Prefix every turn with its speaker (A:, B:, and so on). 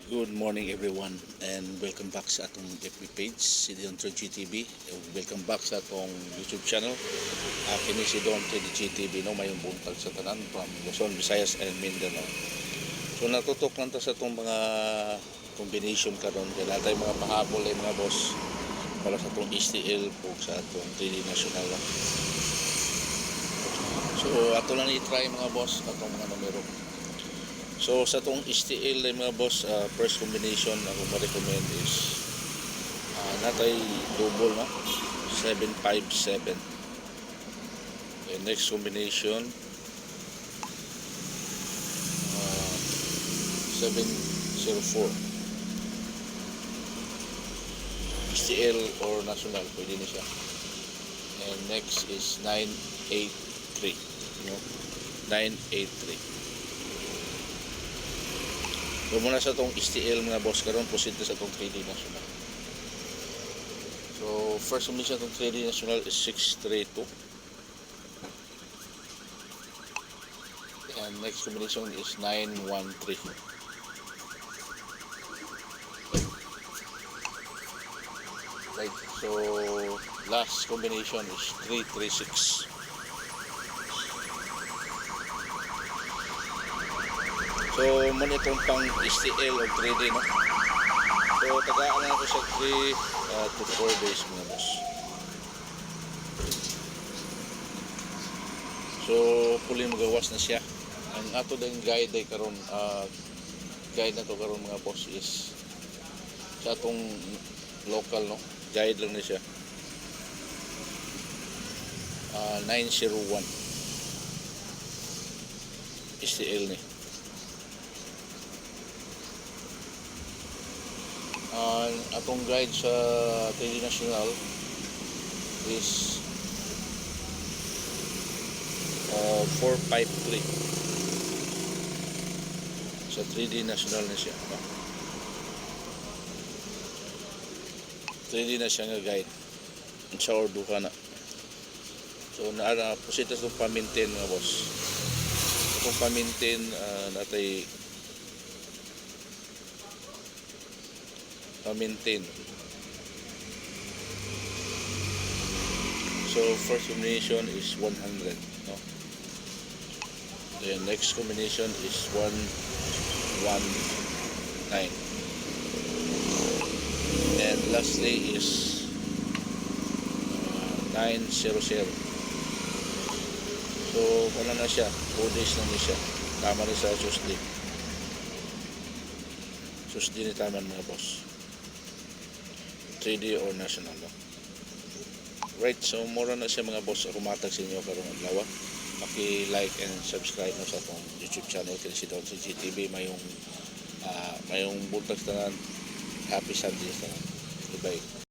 A: Good morning everyone and welcome back sa atong FB page, si Don 3 GTV. Welcome back sa atong YouTube channel. Kini si Don 3 GTV, no, mayong buntag sa tanan from Luzon, Visayas and Mindanao. So natutok lang ta sa atong mga combination karon kay natay mga pahabol ay mga boss para sa atong STL po sa atong 3D national. So ato lang i-try mga boss atong mga numero. So sa itong STL mga boss, first combination na akong ma-recommend is natay double, no? 757. Okay, next combination 704. STL or national, pwede na siya. And next is 983, no? 983. So muna sa itong STL mga boss karon, proceed sa itong 3D national. So first combination itong 3D national is 632. And next combination is 913. Right, so last combination is 336. So muna itong pang STL o 3D, no? So tagaan na ako sa 3 to 4 days mga boss. So puli magawas na siya. Ang ato din guide ay karon, guide na to karon mga boss is sa atong local, no? Guide lang na siya. 901 STL ni. Atong guide sa 3D national is 453 sa 3D national na siya, no? 3D na siya nga guide sa ordo ka na. So napusit itong pamintin mga boss. Itong pamintin natay maintain. So first combination is 100, no? The next combination is 119. And lastly is 900. So wala na siya, 4 days lang na siya. Tama rin sa Tuesday. Tuesday ni tama mga boss. 3D or national, no? Right, so mura na siya mga boss. Rumatag sa inyo karong adlaw. Paki-like and subscribe na sa atong YouTube channel kay si Don 3 GTV. Mayong buntag tanan. Happy Sunday tanan. Goodbye.